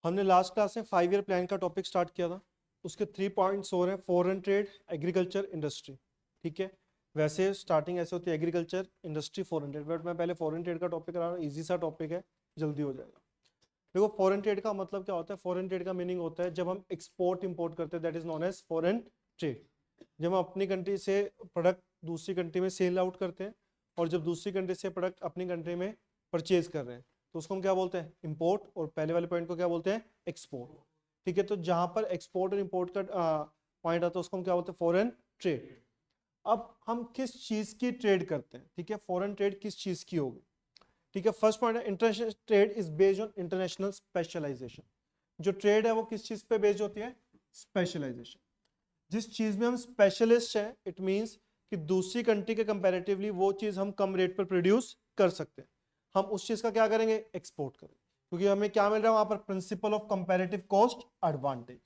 हमने last class में 5 year plan का टॉपिक स्टार्ट किया था। उसके 3 पॉइंट्स हो रहे हैं, फॉरेन ट्रेड, एग्रीकल्चर, इंडस्ट्री। ठीक है, वैसे स्टार्टिंग ऐसे होती है agriculture, industry, foreign trade, but मैं पहले फॉरेन ट्रेड का टॉपिक करा रहा हूँ। ईजी सा टॉपिक है, जल्दी हो जाएगा। देखो फॉरेन ट्रेड का मतलब क्या होता है। फॉरेन ट्रेड का मीनिंग होता है जब हम एक्सपोर्ट इंपोर्ट करते हैं, that is known as foreign trade. जब हम अपनी कंट्री से प्रोडक्ट दूसरी कंट्री में सेल आउट करते हैं, और जब दूसरी कंट्री से प्रोडक्ट अपनी कंट्री में परचेज कर रहे हैं, तो उसको हम क्या बोलते हैं, इंपोर्ट। और पहले वाले पॉइंट को क्या बोलते हैं, एक्सपोर्ट। ठीक है, तो जहां पर एक्सपोर्ट और इंपोर्ट का पॉइंट आता है उसको हम क्या बोलते हैं, फॉरेन ट्रेड। अब हम किस चीज की ट्रेड करते हैं, ठीक है, फॉरेन ट्रेड किस चीज की होगी। ठीक है, फर्स्ट पॉइंट है international trade is based on international specialization. जो ट्रेड है वो किस चीज पे बेस्ड होती है, स्पेशलाइजेशन। जिस चीज में हम स्पेशलिस्ट हैं, इट मींस कि दूसरी कंट्री के कंपैरेटिवली वो चीज हम कम रेट पर प्रोड्यूस कर सकते हैं, हम उस चीज का क्या करेंगे, एक्सपोर्ट करेंगे। क्योंकि हमें क्या मिल रहा है वहां पर, principle of comparative cost advantage,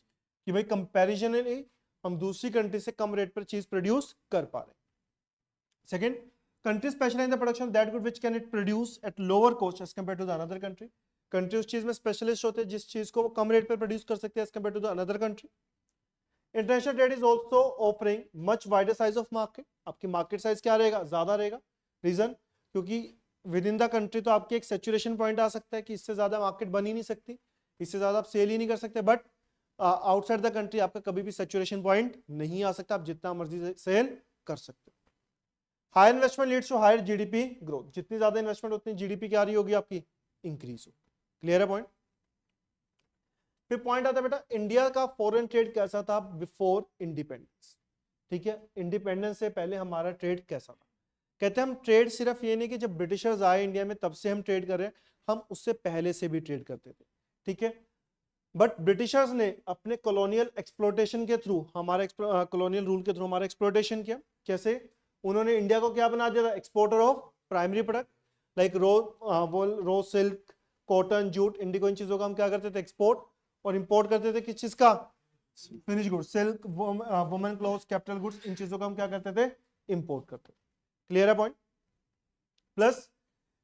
कि भाई कंपैरिजनली हम दूसरी कंट्री से कम रेट पर चीज प्रोड्यूस कर पा रहे हैं। Second, country specialize in the production of that good which can it produce at lower cost as compared to the another country. Country उस चीज में स्पेशलिस्ट होते हैं जिस चीज को वो कम रेट पर प्रोड्यूस कर सकते हैं as compare to the another country. International trade is also offering much wider size of market. आपकी मार्केट साइज क्या रहेगा, ज्यादा रहेगा। रीजन, क्योंकि विद इन द कंट्री तो आपके एक सैचुरेशन पॉइंट आ सकता है कि इससे ज्यादा मार्केट बन ही नहीं सकती, इससे ज्यादा आप सेल ही नहीं कर सकते। बट आउटसाइड द कंट्री आपका कभी भी सैचुरेशन पॉइंट नहीं आ सकता, आप जितना मर्जी सेल कर सकते हो। Higher investment leads to higher GDP growth. जितनी ज्यादा इन्वेस्टमेंट उतनी जीडीपी क्या रही होगी आपकी, इंक्रीज हो। क्लियर है पॉइंट। फिर पॉइंट आता है बेटा, इंडिया का फॉरेन ट्रेड कैसा था बिफोर इंडिपेंडेंस। ठीक है, इंडिपेंडेंस से पहले हमारा ट्रेड कैसा था। कहते हैं हम ट्रेड सिर्फ ये नहीं कि जब ब्रिटिशर्स आए इंडिया में तब से हम ट्रेड कर रहे हैं, हम उससे पहले से भी ट्रेड करते थे। ठीक है, बट ब्रिटिशर्स ने अपने कॉलोनियल एक्सप्लोटेशन के थ्रू, हमारे कॉलोनियल रूल के थ्रू हमारा एक्सप्लोटेशन किया। कैसे, उन्होंने इंडिया को क्या बना दिया था, exporter of primary product like raw silk, cotton, jute, indigo. इन चीजों का हम क्या करते थे, एक्सपोर्ट। और इंपोर्ट करते थे किस चीज का, finish goods, silk, women clothes, capital goods. इन चीजों का हम क्या करते थे, इंपोर्ट करते थे। क्लियर है point. Plus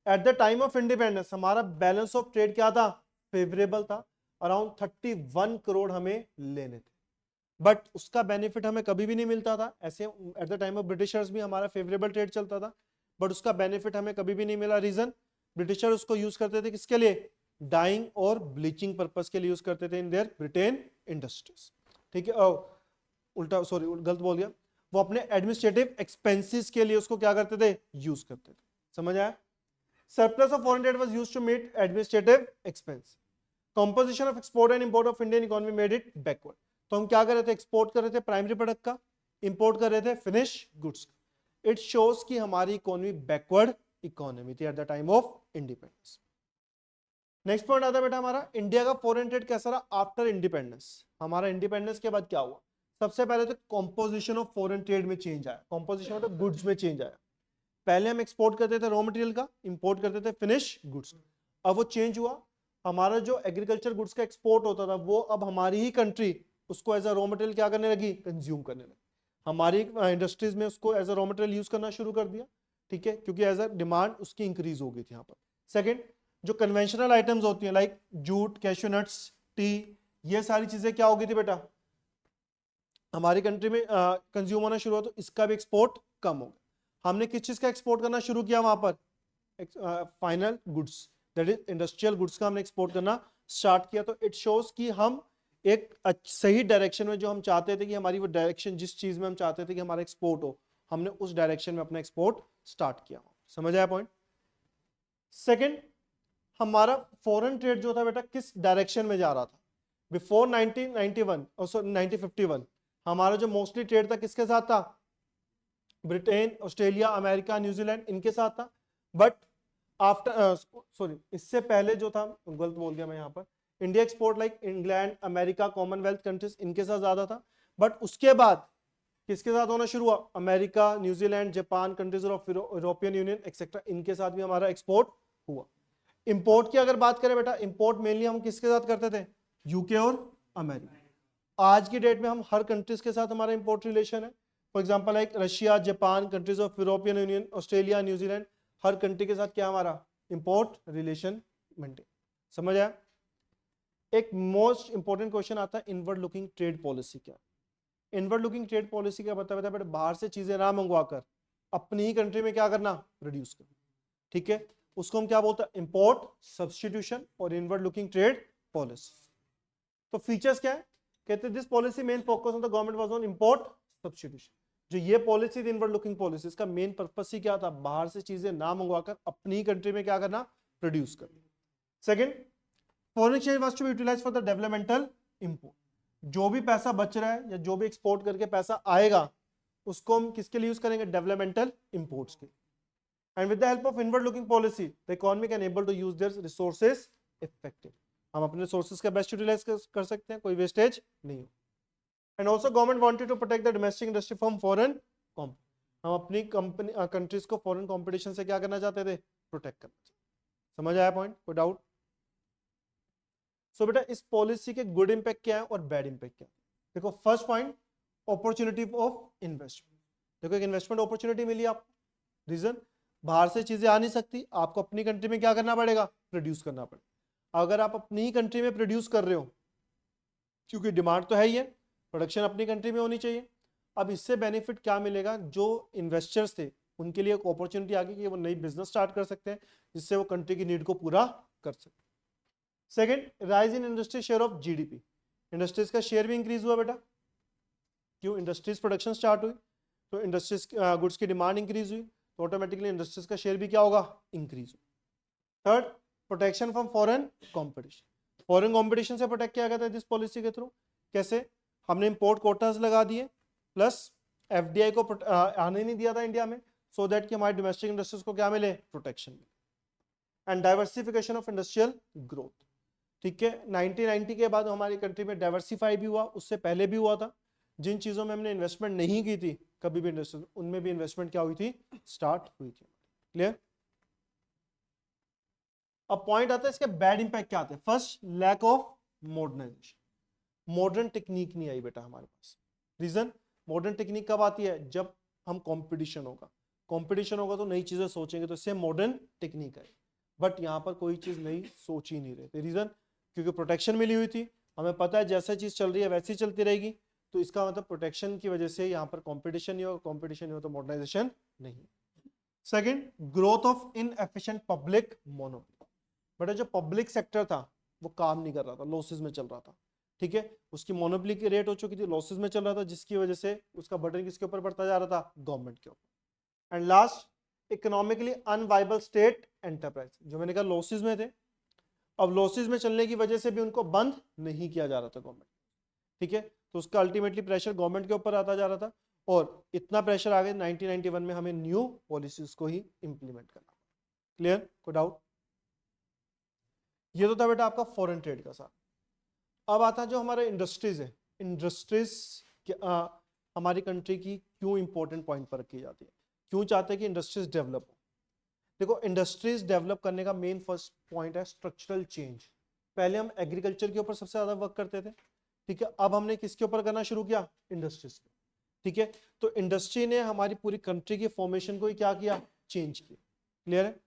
at the time of independence हमारा बैलेंस ऑफ ट्रेड क्या था, फेवरेबल था। अराउंड 31 करोड़ हमें लेने थे, बट उसका बेनिफिट हमें कभी भी नहीं मिलता था। ऐसे at the time of Britishers भी हमारा फेवरेबल ट्रेड चलता था, बट उसका बेनिफिट हमें कभी भी नहीं मिला। रीजन, ब्रिटिशर उसको यूज करते थे किसके लिए, डाइंग और ब्लीचिंग पर्पस के लिए यूज करते थे इन देयर ब्रिटेन इंडस्ट्रीज। ठीक है, उल्टा सॉरी गलत बोल गया, वो अपने एडमिनिस्ट्रेटिव एक्सपेंसेस के लिए उसको क्या करते थे, यूज करते थे। समझ आया। Surplus of foreign trade was used to meet administrative expense. Composition of export and import of Indian economy made it backward. तो हम क्या कर रहे थे, एक्सपोर्ट कर रहे थे प्राइमरी प्रोडक्ट का, इंपोर्ट कर रहे थे फिनिश गुड्स का। इट शोज कि हमारी इकोनॉमी बैकवर्ड इकोनॉमी थी at the time of independence. Next point आता है बेटा हमारा, इंडिया का फॉरेन ट्रेड कैसा रहा आफ्टर इंडिपेंडेंस। हमारा इंडिपेंडेंस के बाद क्या हुआ, सबसे पहले तो कॉम्पोजिशन ऑफ फॉरेन ट्रेड में चेंज आया। कॉम्पोजिशन मतलब गुड्स में चेंज आया। पहले हम एक्सपोर्ट करते थे रॉ मटेरियल का, इंपोर्ट करते थे फिनिश गुड्स। अब वो चेंज हुआ, हमारा जो एग्रीकल्चर गुड्स का एक्सपोर्ट होता था वो अब हमारी ही कंट्री उसको एज अ रॉ मटेरियल क्या करने लगी, कंज्यूम करने लगी। हमारी इंडस्ट्रीज में उसको as a raw material use करना शुरू कर दिया। ठीक है, क्योंकि एज अ डिमांड उसकी इंक्रीज हो गई थी यहाँ पर। सेकेंड, जो कन्वेंशनल आइटम्स होती हैं like jute, cashew nuts, T, ये सारी चीजें क्या हो गई थी बेटा, हमारी कंट्री में कंज्यूम होना शुरू हुआ, तो इसका भी एक्सपोर्ट कम हो गया। हमने किस चीज का एक्सपोर्ट करना शुरू किया वहां पर, final goods, that is industrial goods का हमने एक्सपोर्ट करना स्टार्ट किया। तो इट शोज कि हम एक सही डायरेक्शन में, जो हम चाहते थे कि हमारी वो डायरेक्शन, जिस चीज में हम चाहते थे कि हमारा एक्सपोर्ट हो, हमने उस डायरेक्शन में अपना एक्सपोर्ट स्टार्ट किया। समझ आया पॉइंट। सेकेंड, हमारा फॉरेन ट्रेड जो था बेटा किस डायरेक्शन में जा रहा था। बिफोर 1991 और 1951 हमारा जो मोस्टली ट्रेड था किसके साथ था, ब्रिटेन, ऑस्ट्रेलिया, अमेरिका, न्यूजीलैंड, इनके साथ था। बट आफ्टर सॉरी इससे पहले जो था, गलत बोल दिया मैं यहाँ पर, India export like England, America, Commonwealth countries, इनके साथ ज्यादा था। बट उसके बाद किसके साथ होना शुरू हुआ, America, New Zealand, Japan, countries of European union etcetera, इनके साथ भी हमारा एक्सपोर्ट हुआ। इंपोर्ट की अगर बात करें बेटा, इंपोर्ट मेनली हम किसके साथ करते थे, यूके और अमेरिका। आज की डेट में हम हर कंट्रीज के साथ हमारा इंपोर्ट रिलेशन है। For example like Russia, Japan, countries of European union, Australia, New Zealand, her country के साथ क्या हमारा इंपोर्ट रिलेशन मेंटेन। समझ आया। एक मोस्ट इंपॉर्टेंट क्वेश्चन आता है, इनवर्ड लुकिंग ट्रेड पॉलिसी क्या है? इनवर्ड लुकिंग ट्रेड पॉलिसी का मतलब है बाहर से चीजें ना मंगवाकर अपनी ही कंट्री में क्या करना, प्रोड्यूस करना। ठीक है, उसको हम क्या बोलते हैं, इंपोर्ट सब्स्टिट्यूशन और इनवर्ड लुकिंग ट्रेड पॉलिसी। तो फीचर्स क्या है, कहते हैं this policy main focus on the government was on import substitution. जो ये पॉलिसी थी इनवर्ड लुकिंग पॉलिसी, इसका मेन पर्पस ही क्या था, बाहर से चीजें ना मंगवाकर अपनी ही कंट्री में क्या करना, प्रोड्यूस करना। Second, foreign exchange was to be utilized for the developmental import. जो भी पैसा बच रहा है या जो भी एक्सपोर्ट करके पैसा आएगा उसको हम किसके लिए यूज करेंगे, डेवलपमेंटल इंपोर्ट्स के। And with the help of inward looking policy the economy can able to use their resources effective. हम अपने रिसोर्सेज का बेस्ट यूटिलाइज कर सकते हैं, कोई वेस्टेज नहीं हो। And also government wanted to protect the domestic industry from foreign competition. हम अपनी कंपनी कंट्रीज को फॉरेन कॉम्पिटिशन से क्या करना चाहते थे, प्रोटेक्ट करना चाहते। समझ आया पॉइंट, कोई डाउट? सो बेटा इस पॉलिसी के गुड इंपैक्ट क्या है और बैड इंपैक्ट क्या है? देखो first point, opportunity of investment. देखो एक इन्वेस्टमेंट अपॉर्चुनिटी मिली आपको। रीजन, बाहर से चीजें आ नहीं सकती, आपको अपनी कंट्री में क्या करना पड़ेगा, प्रोड्यूस करना पड़ेगा। अगर आप अपनी ही कंट्री में प्रोड्यूस कर रहे हो, क्योंकि डिमांड तो है ही है, प्रोडक्शन अपनी कंट्री में होनी चाहिए। अब इससे बेनिफिट क्या मिलेगा, जो इन्वेस्टर्स थे उनके लिए एक अपॉर्चुनिटी आ गई कि वो नई बिजनेस स्टार्ट कर सकते हैं, जिससे वो कंट्री की नीड को पूरा कर सकते हैं। Second, rise in industry share of GDP. Industries का शेयर भी इंक्रीज हुआ बेटा, क्यों, इंडस्ट्रीज प्रोडक्शन स्टार्ट हुई तो इंडस्ट्रीज गुड्स की डिमांड इंक्रीज हुई, तो ऑटोमेटिकली इंडस्ट्रीज का शेयर भी क्या होगा, इंक्रीज होगा। Third, protection from foreign competition. Foreign competition से प्रोटेक्ट किया गया था दिस पॉलिसी के थ्रू। कैसे, हमने इंपोर्ट कोटास लगा दिए, प्लस एफडीआई को आने नहीं दिया था इंडिया में, सो दैट कि हमारी डोमेस्टिक इंडस्ट्रीज को क्या मिले, प्रोटेक्शन मिले। And diversification of industrial growth. ठीक है, 1990 के बाद हमारी कंट्री में डाइवर्सिफाई भी हुआ, उससे पहले भी हुआ था। जिन चीजों में हमने इन्वेस्टमेंट नहीं की थी कभी भी इंडस्ट्री, उनमें भी इन्वेस्टमेंट क्या हुई थी, स्टार्ट हुई थी। क्लियर? अब पॉइंट आता है इसके बैड इंपैक्ट क्या आते हैं। First, lack of modernization. Modern technique नहीं आई बेटा हमारे पास। रीजन, मॉडर्न टेक्निक कब आती है, जब हम कंपटीशन होगा। कंपटीशन होगा तो नई चीजें सोचेंगे, तो इससे मॉडर्न टेक्निक आई। बट यहाँ पर कोई चीज नई सोच ही नहीं रहे थे। रीजन, क्योंकि प्रोटेक्शन मिली हुई थी, हमें पता है जैसा चीज चल रही है वैसी चलती रहेगी, तो इसका मतलब प्रोटेक्शन की वजह से यहाँ पर कंपटीशन नहीं होगा, कंपटीशन नहीं हो तो मॉडर्नाइजेशन नहीं। Second, growth of inefficient public monopoly. But जो पब्लिक सेक्टर था वो काम नहीं कर रहा था, लॉसेस में चल रहा था। ठीक है, उसकी मोनोपोली की रेट हो चुकी थी, लॉसेस में चल रहा था, जिसकी वजह से उसका बर्डन किसके ऊपर बढ़ता जा रहा था, गवर्नमेंट के ऊपर। And last, economically unviable state enterprise. जो मैंने कहा लॉसेस में थे, अब लॉसेस में चलने की वजह से भी उनको बंद नहीं किया जा रहा था गवर्नमेंट। ठीक है, तो उसका अल्टीमेटली प्रेशर गवर्नमेंट के ऊपर आता जा रहा था, और इतना प्रेशर आ गया 1991 में हमें न्यू पॉलिसीज को ही इंप्लीमेंट करना। क्लियर, कोई डाउट? ये तो था बेटा आपका फॉरेन ट्रेड का साथ। अब आता है जो हमारे इंडस्ट्रीज है, इंडस्ट्रीज हमारी कंट्री की क्यों इंपॉर्टेंट पॉइंट पर रखी जाती है, क्यों चाहते हैं कि इंडस्ट्रीज डेवलप हो। देखो इंडस्ट्रीज डेवलप करने का मेन फर्स्ट पॉइंट है स्ट्रक्चरल चेंज। पहले हम एग्रीकल्चर के ऊपर सबसे ज्यादा वर्क करते थे, ठीक है, अब हमने किसके ऊपर करना शुरू किया, इंडस्ट्रीज। ठीक है, तो इंडस्ट्री ने हमारी पूरी कंट्री की फॉर्मेशन को ही क्या किया, चेंज किया। क्लियर है?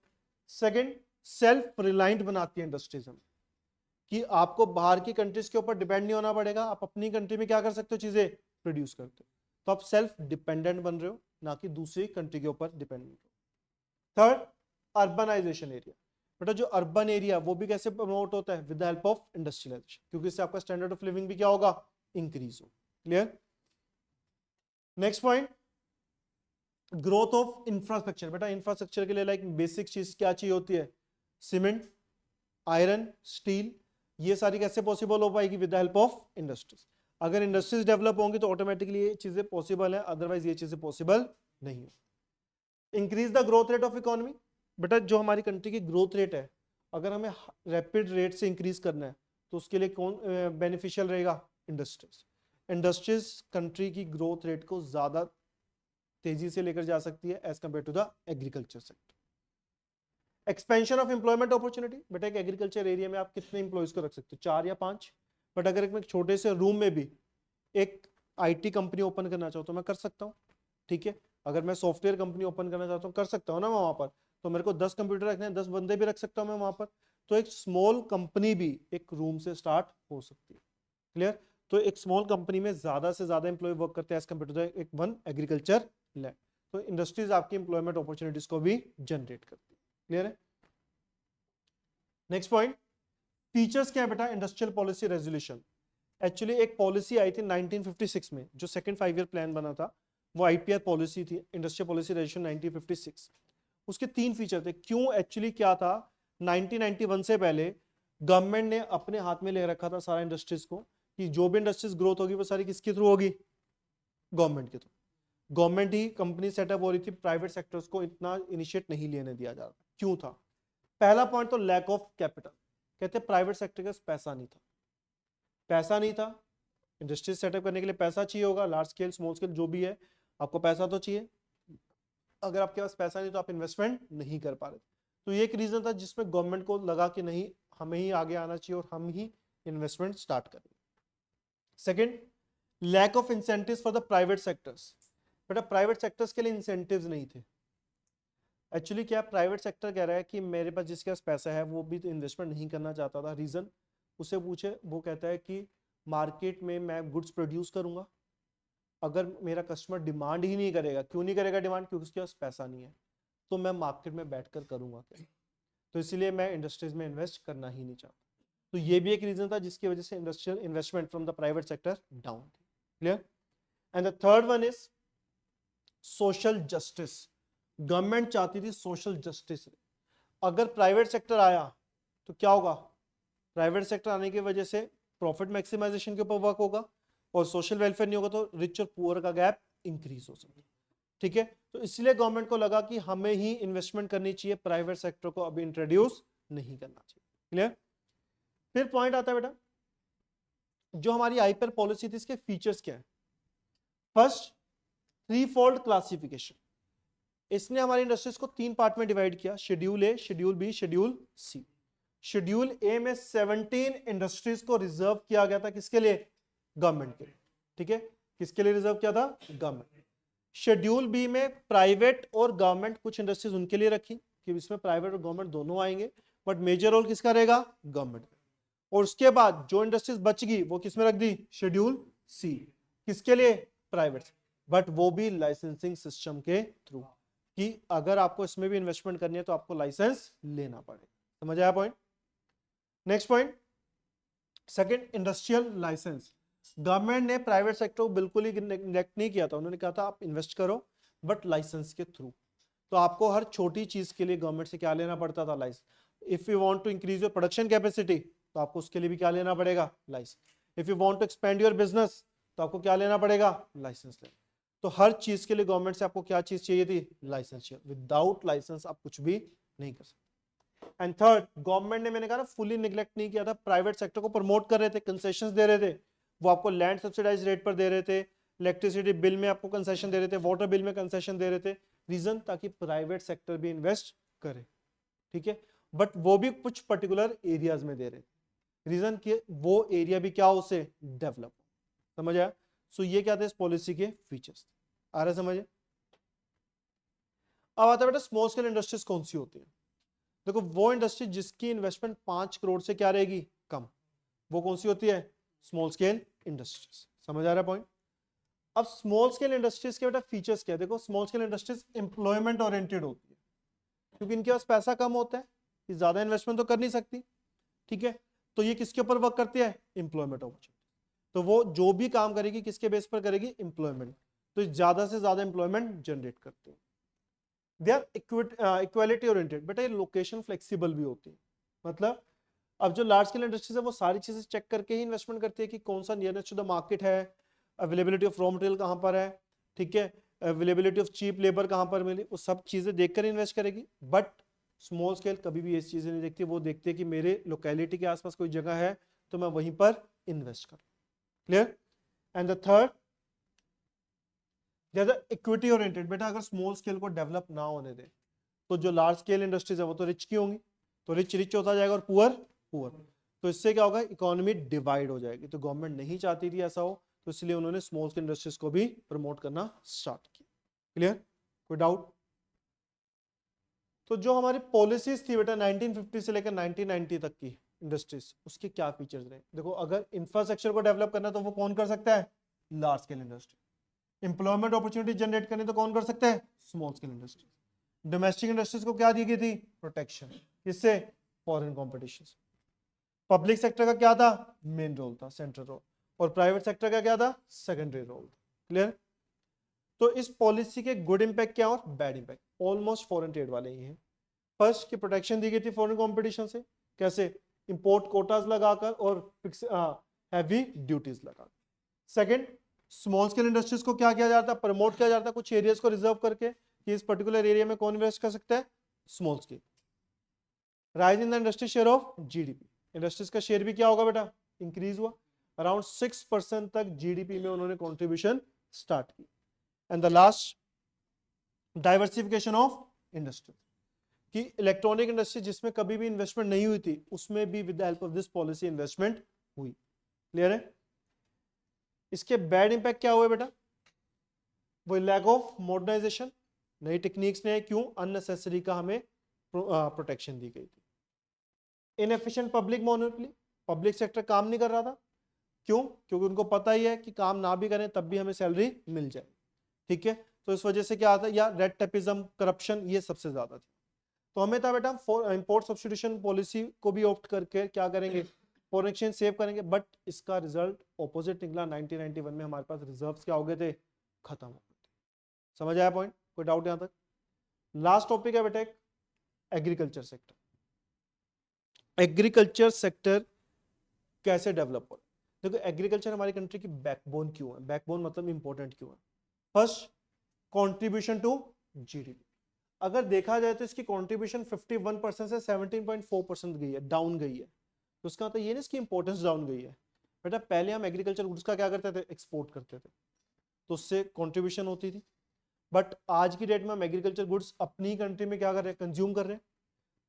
सेकंड, सेल्फ रिलायंट बनाती है इंडस्ट्रीज हमें, कि आपको बाहर की कंट्रीज के ऊपर डिपेंड नहीं होना पड़ेगा, आप अपनी कंट्री में क्या कर सकते हो, चीजें प्रोड्यूस करते हो, तो आप सेल्फ डिपेंडेंट बन रहे हो, ना कि दूसरी कंट्री के ऊपर डिपेंडेंट हो। Third, urbanization area. बेटा जो अर्बन एरिया वो भी कैसे प्रमोट होता है, with the help of industrialization, क्योंकि इससे आपका स्टैंडर्ड ऑफ लिविंग भी क्या होगा, इंक्रीज हो। Clear? Next point, growth of infrastructure. बेटा इंफ्रास्ट्रक्चर के लिए लाइक बेसिक चीज क्या चाहिए होती है, सीमेंट, आयरन, स्टील। ये सारी कैसे पॉसिबल हो पाएगी, with the help of industries. अगर इंडस्ट्रीज डेवलप होंगी तो ऑटोमेटिकली ये चीजें पॉसिबल है, अदरवाइज ये चीजें पॉसिबल नहीं है। Increase the growth rate of economy. बेटा जो हमारी कंट्री की ग्रोथ रेट है, अगर हमें रैपिड रेट से इंक्रीज करना है तो उसके लिए कौन बेनिफिशियल रहेगा, इंडस्ट्रीज। इंडस्ट्रीज कंट्री की ग्रोथ रेट को ज्यादा तेजी से लेकर जा सकती है as compare to the agriculture sector. Expansion of employment opportunity. बेटा एक एग्रीकल्चर एरिया में आप कितने इंप्लॉयज को रख सकते हो, 4 या 5। बट अगर एक छोटे से रूम में भी एक आईटी कंपनी ओपन करना चाहूँ तो मैं कर सकता हूँ। ठीक है, अगर मैं सॉफ्टवेयर कंपनी ओपन करना चाहता हूँ कर सकता हूँ ना मैं वहां पर, तो मेरे को 10 कंप्यूटर रखने हैं, 10 बंदे भी रख सकता हूँ मैं वहां पर। तो एक स्मॉल कंपनी भी एक रूम से स्टार्ट हो सकती है। क्लियर? तो एक स्मॉल कंपनी में ज्यादा से ज्यादा एम्प्लॉय वर्क करते हैं एज कम्पेयर टू एक वन एग्रीकल्चर लैंड। तो इंडस्ट्रीज आपकी एम्प्लॉयमेंट अपॉर्चुनिटीज को भी जनरेट करती है। क्लियर है? नेक्स्ट पॉइंट, फीचर्स क्या है बेटा इंडस्ट्रियल पॉलिसी रेजोल्यूशन। एक्चुअली एक पॉलिसी आई थी 1956 में, जो सेकंड 5 ईयर प्लान बना था, वो आईपीआर पॉलिसी थी, इंडस्ट्रियल पॉलिसी रेजोल्यूशन 1956। उसके 3 फीचर थे। क्यों? एक्चुअली क्या था, 1991 से पहले गवर्नमेंट ने अपने हाथ में ले रखा था सारा इंडस्ट्रीज को, कि जो भी इंडस्ट्रीज ग्रोथ होगी वो सारी किसके थ्रू होगी? गवर्नमेंट के थ्रू। गवर्नमेंट ही कंपनी सेटअप हो रही थी, प्राइवेट सेक्टर्स को इतना इनिशिएट नहीं लेने दिया जा रहा। क्यों था? पहला पॉइंट तो लैक ऑफ कैपिटल। कहते प्राइवेट सेक्टर के पास पैसा नहीं था। पैसा नहीं था, इंडस्ट्री सेटअप करने के लिए पैसा चाहिए होगा, लार्ज स्केल स्मॉल स्केल जो भी है, आपको पैसा तो चाहिए। अगर आपके पास पैसा नहीं तो आप इन्वेस्टमेंट नहीं कर पा रहे। तो ये एक रीजन था जिसमें गवर्नमेंट को लगा कि नहीं, हमें ही आगे आना चाहिए और हम ही इन्वेस्टमेंट स्टार्ट करेंगे। Second, lack of incentives for the private sectors. बेटा प्राइवेट सेक्टर्स के लिए इंसेंटिव्स नहीं थे। एक्चुअली क्या प्राइवेट सेक्टर कह रहा है कि मेरे पास जिसके पास पैसा है वो भी तो इन्वेस्टमेंट नहीं करना चाहता था। रीजन उसे पूछे, वो कहता है कि मार्केट में मैं गुड्स प्रोड्यूस करूंगा, अगर मेरा कस्टमर डिमांड ही नहीं करेगा, क्यों नहीं करेगा डिमांड? क्योंकि उसके पास पैसा नहीं है, तो मैं मार्केट में बैठकर करूंगा क्या? तो इसलिए मैं इंडस्ट्रीज में इन्वेस्ट करना ही नहीं चाहता। तो ये भी एक रीजन था जिसकी वजह से industrial investment from the private sector down थी। Clear? And the third one is social justice. Government चाहती थी सोशल जस्टिस। अगर प्राइवेट सेक्टर आया तो क्या होगा? प्राइवेट सेक्टर आने की वजह से प्रॉफिट मैक्सिमाइजेशन के ऊपर वर्क होगा, और सोशल वेलफेयर नहीं होगा तो रिच और पुअर का गैप इंक्रीज हो सकता है। ठीक है? तो इसलिए गवर्नमेंट को लगा कि हमें ही इन्वेस्टमेंट करनी चाहिए, प्राइवेट सेक्टर को अभी इंट्रोड्यूस नहीं करना चाहिए। क्लियर? फिर पॉइंट आता है बेटा, जो हमारी आईपीआर पॉलिसी थी इसके फीचर्स क्या है? First, three fold classification. इसने हमारी इंडस्ट्रीज को 3 पार्ट में डिवाइड किया, schedule A, schedule B, schedule C. Schedule A में 17 इंडस्ट्रीज को रिजर्व किया गया था, किसके लिए? गवर्नमेंट के लिए। ठीक है? किसके लिए रिजर्व किया था? गवर्नमेंट। शेड्यूल बी में प्राइवेट और गवर्नमेंट कुछ इंडस्ट्रीज उनके लिए रखी कि इसमें प्राइवेट और गवर्नमेंट दोनों आएंगे, बट मेजर रोल किसका रहेगा? गवर्नमेंट। और उसके बाद जो इंडस्ट्रीज बच गई वो किसमें रख दी? शेड्यूल सी। किसके लिए? प्राइवेट, बट वो भी लाइसेंसिंग सिस्टम के थ्रू, कि अगर आपको इसमें भी इन्वेस्टमेंट करनी है तो आपको लाइसेंस लेना पड़ेगा। समझ आया point? Next point, second, industrial license. Government ने प्राइवेट सेक्टर को बिल्कुल ही नेग्लेक्ट नहीं किया था, उन्होंने कहा था आप इन्वेस्ट करो बट लाइसेंस के थ्रू। तो आपको हर छोटी चीज के लिए गवर्नमेंट से क्या लेना पड़ता था? License. If you want to increase your production capacity तो आपको उसके लिए भी क्या लेना पड़ेगा? License. If you want to expand your business तो आपको क्या लेना पड़ेगा? लाइसेंस लेना। तो हर चीज के लिए गवर्नमेंट से आपको क्या चीज चाहिए थी? लाइसेंस चाहिए। विदाउट लाइसेंस आप कुछ भी नहीं कर सकते। एंड थर्ड, गवर्नमेंट ने, मैंने कहा ना, फुली निगलेक्ट नहीं किया था, प्राइवेट सेक्टर को प्रमोट कर रहे थे, कंसेशंस दे रहे थे। वो आपको लैंड सब्सिडाइज रेट पर दे रहे थे, इलेक्ट्रिसिटी बिल में आपको कंसेशन दे रहे थे, वाटर बिल में कंसेशन दे रहे थे। रीजन, ताकि प्राइवेट सेक्टर भी इन्वेस्ट करे। ठीक है? बट वो भी कुछ पर्टिकुलर एरियाज में दे रहे थे। रीजन कि वो एरिया भी क्या हो, उसे डेवलप। समझ आया? सो ये क्या थे इस पॉलिसी के फीचर्स। आ रहा है समझे? अब आता है बेटा स्मॉल स्केल इंडस्ट्रीज कौन सी होती है। देखो, वो इंडस्ट्री जिसकी इन्वेस्टमेंट 5 करोड़ से क्या रहेगी? कम, वो कौन सी होती है? Small scale industries. समझ आ रहा है पॉइंट? अब स्मॉल स्केल इंडस्ट्रीज के बेटा फीचर्स क्या है? देखो, small scale industries employment oriented होती है, क्योंकि इनके पास पैसा कम होता है, ये ज्यादा इन्वेस्टमेंट तो कर नहीं सकती। ठीक है? तो ये किसके ऊपर वर्क करती है? Employment opportunity. तो वो जो भी काम करेगी किसके बेस पर करेगी? एम्प्लॉयमेंट। तो ज्यादा से ज्यादा एम्प्लॉयमेंट जनरेट करते हैं। They are equality oriented. बेटा ये लोकेशन फ्लेक्सिबल भी होती है। मतलब अब जो लार्ज स्केल इंडस्ट्रीज है वो सारी चीजें चेक करके ही इन्वेस्टमेंट करती है कि कौन सा नियरेस्ट टू द मार्केट है, अवेलेबिलिटी ऑफ रॉ मटेरियल कहाँ पर है, ठीक है, अवेलेबिलिटी ऑफ चीप लेबर कहाँ पर मिली, वो सब चीजें देखकर इन्वेस्ट करेगी। बट स्मॉल स्केल कभी भी ऐसी चीजें नहीं देखती, वो देखती है कि मेरे लोकेलिटी के आसपास कोई जगह है तो मैं वहीं पर इन्वेस्ट करूँ। Clear? And the third, equity oriented. बेटा अगर स्मॉल स्केल को डेवलप ना होने दे तो जो लार्ज स्केल इंडस्ट्रीज है वो तो रिच की होंगी, तो रिच रिच होता जाएगा और पुअर पुअर। तो इससे क्या होगा? इकोनॉमी डिवाइड हो जाएगी। तो गवर्नमेंट नहीं चाहती थी ऐसा हो, तो इसलिए उन्होंने स्मॉल स्केल इंडस्ट्रीज को भी प्रमोट करना स्टार्ट किया। क्लियर? कोई डाउट? तो जो हमारी पॉलिसीज थी बेटा 1950 से लेकर 1990 तक की इंडस्ट्रीज, उसके क्या फीचर्स रहे? देखो, अगर इंफ्रास्ट्रक्चर को डेवलप करना है तो वो कौन कर सकता है? Large scale industry. Employment opportunity generate करनी तो कौन कर सकता है? Small scale industry. Domestic industries को क्या दी गई थी? प्रोटेक्शन। किससे? Foreign competition. पब्लिक सेक्टर का क्या था? मेन रोल था, सेंट्रल रोल। और प्राइवेट सेक्टर का क्या था? Secondary role. क्लियर? तो इस पॉलिसी के गुड इंपैक्ट क्या और bad impact almost foreign trade वाले ही हैं। फर्स्ट की प्रोटेक्शन दी गई थी फॉरेन कंपटीशन से। कैसे? इंपोर्ट कोटास लगाकर और फिक्स हैवी ड्यूटीज लगाकर। सेकंड, स्मॉल स्केल इंडस्ट्रीज को क्या किया जाता है? प्रमोट किया जाता है कुछ एरियाज को रिजर्व करके कि इस पर्टिकुलर एरिया में कौन इन्वेस्ट कर सकता है? Small scale. Rise in the industry share of GDP, industries का शेयर भी क्या होगा बेटा? इंक्रीज हुआ। अराउंड 6% तक जीडीपी में उन्होंने कॉन्ट्रीब्यूशन स्टार्ट की। And the last, diversification of industry, कि इलेक्ट्रॉनिक इंडस्ट्री जिसमें कभी भी इन्वेस्टमेंट नहीं हुई थी उसमें भी with the help of this policy investment हुई। क्लियर है? इसके बैड इंपैक्ट क्या हुए बेटा? वो लैक ऑफ मॉडर्नाइजेशन, नई टेक्निक्स ने क्यों अननेसेसरी का हमें प्रोटेक्शन दी गई थी। Inefficient public monopoly, public sector काम नहीं कर रहा था। क्यों? क्योंकि उनको पता ही है कि काम ना भी करें तब भी हमें सैलरी मिल जाए। ठीक है, तो इस वजह से क्या आता है, या रेड टेपिज्म, करप्शन, ये सबसे ज्यादा थी। तो हमें था बेटा इंपोर्ट सब्स्टिट्यूशन पॉलिसी को भी ऑप्ट करके क्या करेंगे? फॉरेन एक्सचेंज सेव करेंगे। बट इसका रिजल्ट ऑपोजिट निकला। 1991 में हमारे पास रिजर्व्स क्या हो गए थे? खत्म हो गए थे। समझ आया पॉइंट? कोई डाउट यहां तक? लास्ट टॉपिक है बेटा एग्रीकल्चर सेक्टर। एग्रीकल्चर सेक्टर कैसे डेवलप हो? देखो, एग्रीकल्चर हमारी कंट्री की बैकबोन क्यों है? बैकबोन मतलब इंपॉर्टेंट क्यों है? First, contribution to GDP. अगर देखा जाए तो इसकी कंट्रीब्यूशन 51% से 17.4% गई है, डाउन गई है। तो उसका मतलब ये नहीं इसकी इंपॉर्टेंस डाउन गई है। बेटा, पहले हम एग्रीकल्चर गुड्स का क्या करते थे? एक्सपोर्ट करते थे, तो उससे कंट्रीब्यूशन होती थी। बट आज की डेट में हम एग्रीकल्चर गुड्स अपनी कंट्री में क्या कर रहे हैं? कंज्यूम कर रहे हैं,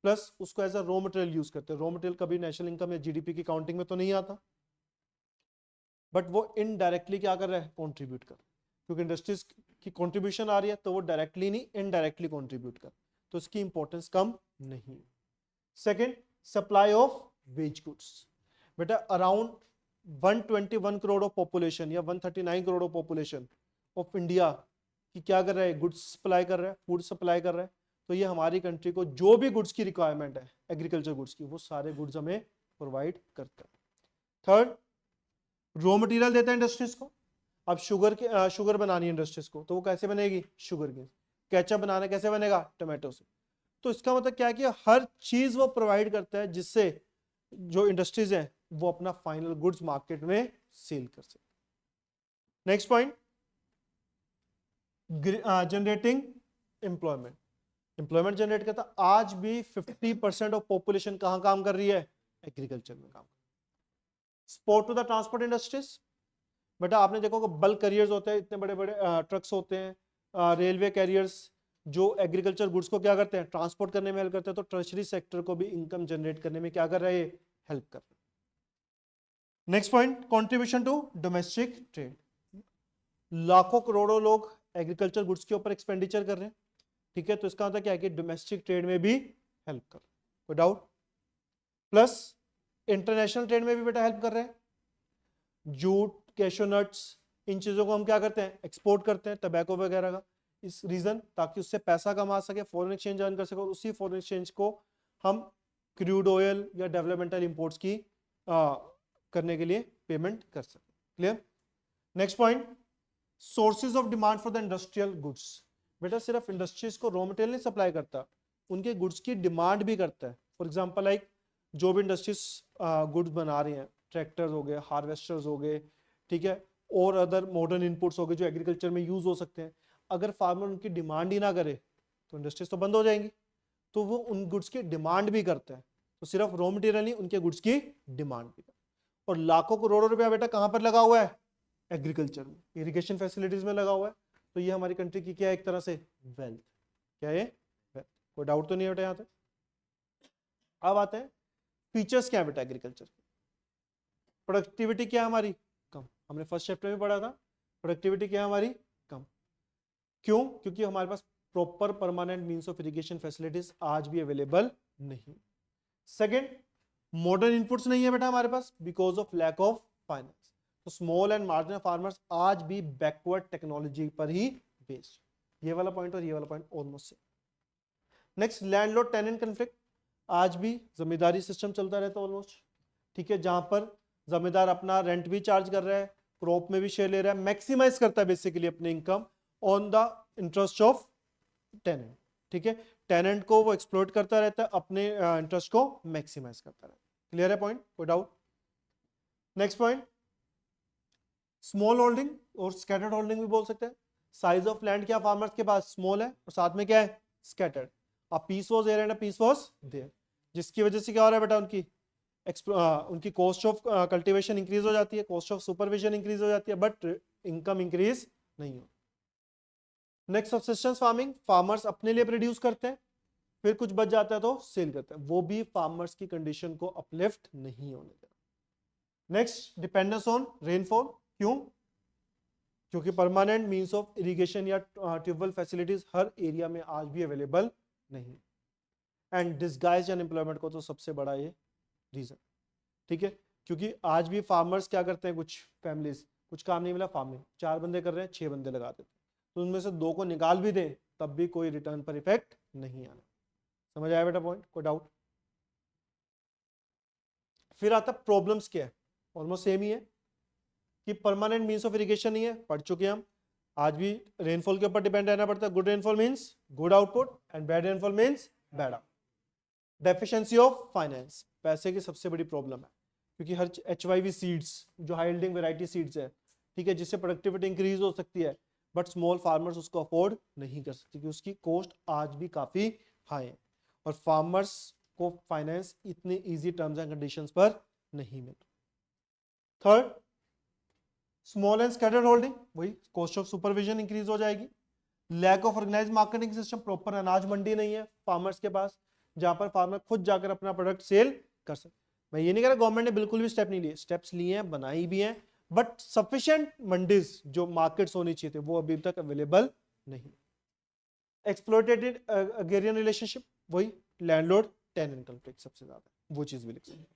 प्लस उसको as a raw material use करते हैं। रॉ मटेरियल कभी नेशनल इनकम या जीडीपी की काउंटिंग में तो नहीं आता, बट वो इनडायरेक्टली क्या कर रहा है? कॉन्ट्रीब्यूट कर। क्योंकि इंडस्ट्रीज की कंट्रीब्यूशन आ रही है तो वो डायरेक्टली नहीं, इनडायरेक्टली कंट्रीब्यूट कर, तो इसकी इंपॉर्टेंस कम नहीं। Second, supply of ways goods. बेटा, अराउंड 121 करोड़ ऑफ पॉपुलेशन या 139 crore of population of India की क्या कर रहा है? गुड्स सप्लाई कर रहा है, फूड सप्लाई कर रहा है। तो ये हमारी कंट्री को जो भी गुड्स की रिक्वायरमेंट है एग्रीकल्चर गुड्स की, वो सारे गुड्स हमें प्रोवाइड करता है। थर्ड, रॉ मटेरियल देता है इंडस्ट्रीज को। अब शुगर बनानी है इंडस्ट्रीज को, तो वो कैसे बनेगी? Sugar cane. केचप बनाना कैसे बनेगा? टमाटो से। तो इसका मतलब क्या है कि हर चीज वो प्रोवाइड करता है जिससे जो इंडस्ट्रीज है वो अपना फाइनल गुड्स मार्केट में सेल कर सके। Next point, generating employment. Employment generate करता। आज भी 50% ऑफ पॉपुलेशन कहां काम कर रही है? एग्रीकल्चर में काम। Support to the transport industries. बेटा, आपने देखो कि बल्क कैरियर्स होते हैं, इतने बड़े बड़े ट्रक्स होते हैं, रेलवे कैरियर्स, जो एग्रीकल्चर गुड्स को क्या करते हैं? ट्रांसपोर्ट करने में हेल्प करते हैं। तो टर्शरी सेक्टर को भी इनकम जनरेट करने में क्या कर रहा है? हेल्प कर रहा है। Next point, contribution to domestic trade. लाखों करोड़ों लोग एग्रीकल्चर गुड्स के ऊपर एक्सपेंडिचर कर रहे हैं। ठीक है, तो इसका मतलब क्या है कि डोमेस्टिक ट्रेड में भी हेल्प कर रहा है। कोई डाउट? प्लस इंटरनेशनल ट्रेड में भी बेटा हेल्प कर रहे हैं। जूट, कैशो नट्स, इन चीजों को हम क्या करते हैं? एक्सपोर्ट करते हैं, टबैको वगैरह का। इस रीजन, ताकि उससे पैसा कमा सके, फॉरेन एक्सचेंज अर्न कर सके, और उसी फॉरेन एक्सचेंज को हम क्रूड ऑयल या डेवलपमेंटल इंपोर्ट्स की करने के लिए पेमेंट कर सके। Clear? Next point, sources of demand for the industrial goods. बेटा, सिर्फ इंडस्ट्रीज को रॉ मटेरियल नहीं सप्लाई करता, उनके गुड्स की डिमांड भी करता है। फॉर एग्जांपल, लाइक जो भी इंडस्ट्रीज गुड्स बना रही हैं, ट्रैक्टर्स हो गए, हार्वेस्टर्स हो गए, ठीक है, और अदर मॉडर्न इनपुट्स हो गए जो एग्रीकल्चर में यूज हो सकते हैं, अगर फार्मर उनकी डिमांड ही ना करे तो इंडस्ट्रीज तो बंद हो जाएंगी। तो वो उन गुड्स की डिमांड भी करता है। तो सिर्फ रॉ मटेरियल नहीं, उनके गुड्स की डिमांड भी करता है। और लाखों करोड़ों रुपया बेटा कहां पर लगा हुआ है? एग्रीकल्चर में, इरिगेशन फैसिलिटीज में लगा हुआ है। तो ये हमारी कंट्री की क्या है? एक तरह से वेल्थ। क्या है? वेल्थ। कोई डाउट तो नहीं बेटा यहां तक? अब आते हैं फीचर्स क्या है बेटा एग्रीकल्चर के। प्रोडक्टिविटी क्या है हमारी? कम। हमने फर्स्ट चैप्टर में पढ़ा था, प्रोडक्टिविटी क्या है हमारी? कम। क्यों? क्योंकि हमारे पास proper permanent means of irrigation facilities आज भी अवेलेबल नहीं। सेकेंड, मॉडर्न इनपुट्स नहीं है बेटा हमारे पास because of lack of finance. तो स्मॉल एंड मार्जिनल फार्मर्स आज भी बैकवर्ड टेक्नोलॉजी पर ही बेस्ड। ये वाला पॉइंट और ये वाला point almost same. Next, landlord tenant conflict, आज भी जमींदारी सिस्टम चलता रहता है ऑलमोस्ट, ठीक है, जहां पर जमींदार अपना रेंट भी चार्ज कर रहा है, क्रॉप में भी शेयर ले रहा है, मैक्सिमाइज करता है बेसिकली अपने income on the interest of tenant, ठीक है। टेनेंट को वो एक्सप्लॉइट करता रहता है, अपने इंटरेस्ट को मैक्सिमाइज करता रहता है। क्लियर है पॉइंट, कोई doubt? Next point, small holding और स्कैटर्ड होल्डिंग भी बोल सकते हैं। साइज ऑफ लैंड क्या फार्मर्स के पास स्मॉल है और साथ में क्या है स्कैटर्ड। अब peace was there and peace was there, जिसकी वजह से क्या हो रहा है बेटा, उनकी कॉस्ट ऑफ कल्टीवेशन इंक्रीज हो जाती है, कॉस्ट ऑफ सुपरविजन इंक्रीज हो जाती है, बट इनकम इंक्रीज नहीं हो। नेक्स्ट, सब्सिस्टेंस फार्मिंग, फार्मर्स अपने लिए प्रोड्यूस करते हैं, फिर कुछ बच जाता है तो सेल करते हैं, वो भी फार्मर्स की कंडीशन को अपलिफ्ट नहीं होने देता। नेक्स्ट, डिपेंडेंस ऑन रेनफॉल, क्यों? क्योंकि परमानेंट मींस ऑफ इरिगेशन या ट्यूबवेल फैसिलिटीज हर एरिया में आज भी अवेलेबल नहीं। एंड डिसगाइज अनएम्प्लॉयमेंट को तो सबसे बड़ा ये रीजन, ठीक है, क्योंकि आज भी फार्मर्स क्या करते हैं, कुछ फैमिलीज कुछ काम नहीं मिला फार्मिंग, 4 बंदे कर रहे हैं 6 बंदे लगा देते हैं, तो उनमें से 2 को निकाल भी दें तब भी कोई रिटर्न पर इफेक्ट नहीं आना। समझ आया बेटा पॉइंट, कोई डाउट? फिर आता प्रॉब्लम्स क्या है, ऑलमोस्ट सेम ही है कि परमानेंट मींस ऑफ इरिगेशन नहीं है, पढ़ चुके हम। आज भी रेनफॉल के ऊपर डिपेंड रहना पड़ता है। Good rainfall means good output and bad rainfall means bad output. Deficiency of finance, पैसे की सबसे बड़ी प्रॉब्लम है, क्योंकि हर HYV सीड्स जो हाई यील्डिंग वैरायटी सीड्स है, ठीक है, जिससे प्रोडक्टिविटी इंक्रीज हो सकती है, बट स्मॉल फार्मर्स उसको अफोर्ड नहीं कर सकते क्योंकि उसकी कॉस्ट आज भी काफी हाई है और फार्मर्स को फाइनेंस इतने इजी टर्म्स एंड कंडीशंस पर नहीं मिलती। Third, small and scattered holding, वही कॉस्ट ऑफ सुपरविजन इंक्रीज हो जाएगी। Lack of organize marketing system, proper अनाज मंडी नहीं है फार्मर्स के पास जहां पर फार्मर खुद जाकर अपना प्रोडक्ट सेल कर सकते। मैं ये नहीं कह रहा गवर्नमेंट ने बिल्कुल भी स्टेप नहीं लिए, स्टेप्स लिए हैं, बनाई भी हैं, बट सफिशिएंट मंडीज जो मार्केट्स होनी चाहिए थे वो अभी तक अवेलेबल नहीं। एक्सप्लॉइटेटेड एग्रीरियन रिलेशनशिप, वही लैंडलॉर्ड टेनेंट कॉन्फ्लिक्ट सबसे ज्यादा, वो चीज भी लिख सकते हैं।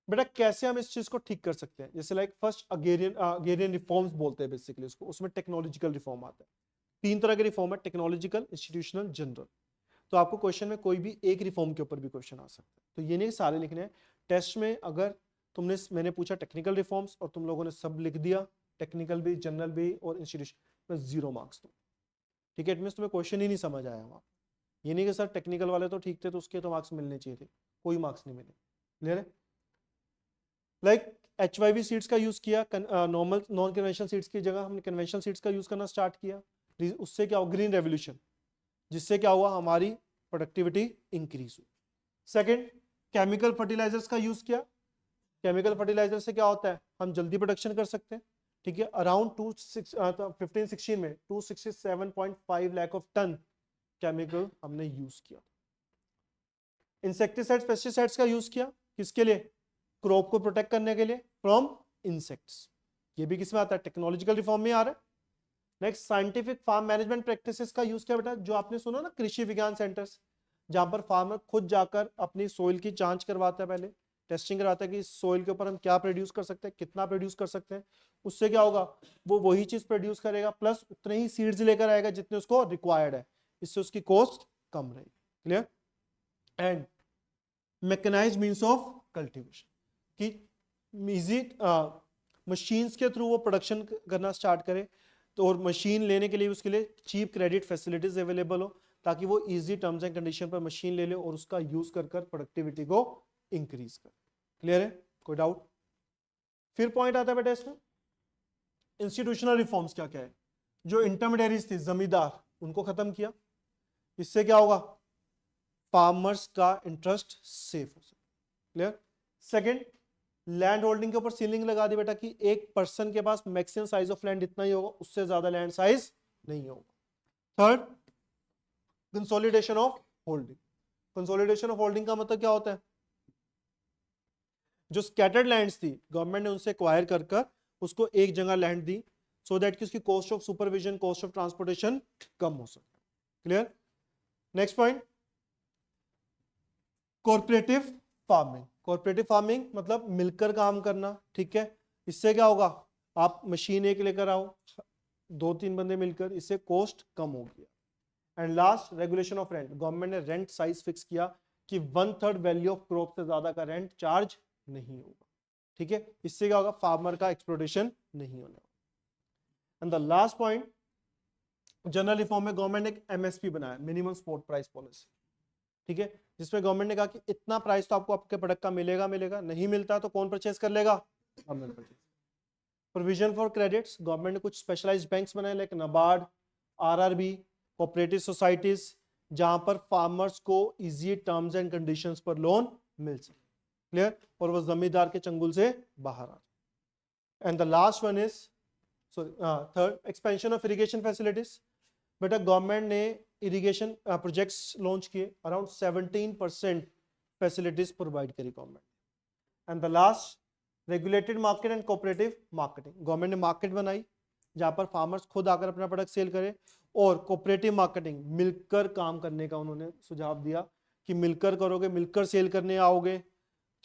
बेटा कैसे हम इस चीज को ठीक कर सकते हैं, जैसे लाइक फर्स्ट अगेरियन रिफॉर्म्स बोलते हैं बेसिकली उसको, उसमें टेक्नोलॉजिकल रिफॉर्म आता है। 3 तरह के रिफॉर्म है, टेक्नोलॉजिकल, इंस्टीट्यूशनल, जनरल। तो आपको क्वेश्चन में कोई भी एक रिफॉर्म के ऊपर भी क्वेश्चन आ सकता है, तो ये नहीं सारे लिखने हैं। टेस्ट में अगर मैंने पूछा टेक्निकल रिफॉर्म्स और तुम लोगों ने सब लिख दिया, टेक्निकल भी, जनरल भी और इंस्टीट्यूशन, मैं 0 मार्क्स दूं, ठीक है। इट मींस तुम्हें क्वेश्चन ही नहीं समझ आया वहां। ये नहीं कि सर टेक्निकल वाले तो ठीक थे तो उसके तो मार्क्स मिलने चाहिए थे, कोई मार्क्स नहीं मिले। क्लियर है? लाइक HYV सीड्स का यूज किया, नॉर्मल नॉन कन्वेंशनल सीड्स की जगह हमने कन्वेंशनल सीड्स का यूज करना स्टार्ट किया, उससे क्या हुआ, ग्रीन रेवोल्यूशन, जिससे क्या हुआ, हमारी प्रोडक्टिविटी इंक्रीज हुई। सेकंड, केमिकल फर्टिलाइजर्स का यूज किया। केमिकल फर्टिलाइजर से क्या होता है, हम जल्दी प्रोडक्शन कर सकते हैं, ठीक है। अराउंड 15-16 में 267.5 लाख ऑफ टन केमिकल हमने यूज किया। इंसेक्टिसाइड्स, पेस्टिसाइड्स का यूज किया, किसके लिए, क्रॉप को प्रोटेक्ट करने के लिए फ्रॉम इंसेक्ट्स। ये भी किसमें आता है, टेक्नोलॉजिकल रिफॉर्म में आ रहा है। Next, scientific farm management practices का यूज किया बेटा, जो आपने सुना ना कृषि विज्ञान सेंटर्स, जहां पर फार्मर खुद जाकर अपनी सोइल की जांच करवाता है, पहले टेस्टिंग करवाता है कि सोइल के ऊपर हम क्या प्रोड्यूस कर सकते हैं, कितना प्रोड्यूस कर सकते हैं। उससे क्या होगा, वो वही चीज प्रोड्यूस करेगा प्लस उतने ही सीड्स लेकर आएगा जितने उसको रिक्वायर्ड है, इससे उसकी कॉस्ट कम रहेगी। Clear? And mechanized means of cultivation, कि इजी मशीन्स के थ्रू वो प्रोडक्शन करना स्टार्ट करे, तो और मशीन लेने के लिए उसके लिए चीप क्रेडिट फैसिलिटीज अवेलेबल हो, ताकि वो इजी टर्म्स एंड कंडीशन पर मशीन ले ले और उसका यूज कर प्रोडक्टिविटी को इंक्रीज कर। क्लियर है? कोई डाउट? फिर पॉइंट आता है बेटा इसमें इंस्टीट्यूशनल रिफॉर्म्स क्या क्या है। जो इंटरमीडियरीज थी, जमींदार, उनको खत्म किया, इससे क्या होगा, फार्मर्स का इंटरेस्ट सेफ हो सके। क्लियर? सेकंड, लैंड होल्डिंग के ऊपर सीलिंग लगा दी बेटा कि एक पर्सन के पास मैक्सिमम साइज ऑफ लैंड इतना ही होगा, उससे ज्यादा लैंड साइज नहीं होगा। Third, consolidation of holding. Consolidation of holding का मतलब क्या होता है, जो स्कैटर्ड लैंड्स थी गवर्नमेंट ने उनसे एक्वायर कर उसको एक जगह लैंड दी, सो दैट कि उसकी cost of supervision, cost of transportation कम हो सके। Clear? Next point, corporative farming. Corporative farming मतलब मिलकर काम करना, ठीक है। इससे क्या होगा, आप मशीन एक लेकर आओ, 2-3 बंदे मिलकर, इससे कॉस्ट कम होगी। And last, regulation of rent. Government ने रेंट साइज फिक्स किया कि 1/3 वैल्यू ऑफ क्रॉप से ज्यादा का रेंट चार्ज नहीं होगा, ठीक है। इससे क्या होगा, फार्मर का एक्सप्लोटेशन नहीं होने वाला। And the last point, general reform में गवर्नमेंट ने एक एमएसपी बनाया, मिनिमम सपोर्ट प्राइस पॉलिसी, ठीक है, जिसमें गवर्नमेंट ने कहा कि इतना प्राइस तो आपको आपके प्रोडक्ट का मिलेगा, नहीं मिलता तो कौन परचेज कर लेगा, government purchase. Provision for credits, government ने कुछ स्पेशलाइज्ड बैंक्स बनाए like NABARD, RRB, cooperative societies, जहां पर फार्मर्स को इजी टर्म्स एंड कंडीशंस पर लोन मिल सके। क्लियर? और वो जमींदार के चंगुल से बाहर आ जाए। And the last one is third, expansion of irrigation facilities. बेटा गवर्नमेंट ने इरिगेशन प्रोजेक्ट्स लॉन्च किए, अराउंड 17% फैसिलिटीज प्रोवाइड करी government. And the last, regulated market and cooperative marketing. Government ने मार्केट बनाई जहां पर फार्मर्स खुद आकर अपना प्रोडक्ट सेल करे, और कोऑपरेटिव मार्केटिंग, मिलकर काम करने का उन्होंने सुझाव दिया कि मिलकर करोगे, मिलकर सेल करने आओगे,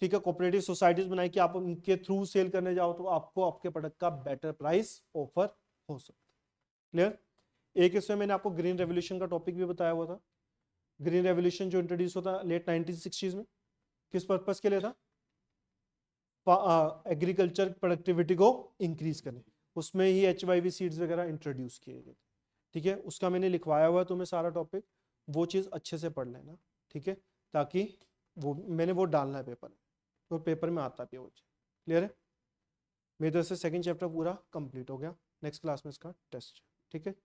ठीक है। कोऑपरेटिव सोसाइटीज बनाई कि आप उनके थ्रू सेल करने जाओ तो आपको आपके प्रोडक्ट का बेटर प्राइस ऑफर हो सकता है। क्लियर? एक इसमें मैंने आपको ग्रीन रेवोल्यूशन का टॉपिक भी बताया हुआ था। ग्रीन रेवोल्यूशन जो इंट्रोड्यूस होता लेट 1960s में, किस पर्पस के लिए था, एग्रीकल्चर प्रोडक्टिविटी को इंक्रीज करने, उसमें ही HYV सीड्स वगैरह इंट्रोड्यूस किए गए, ठीक है। उसका मैंने लिखवाया हुआ है तुम्हें सारा टॉपिक, वो चीज़ अच्छे से पढ़ लेना, ठीक है, ताकि वो मैंने वो डालना है पेपर में, तो पेपर में आता भी वो चीज़। क्लियर है? मेरी तरफ से सेकंड चैप्टर पूरा कंप्लीट हो गया, नेक्स्ट क्लास में इसका टेस्ट, ठीक है।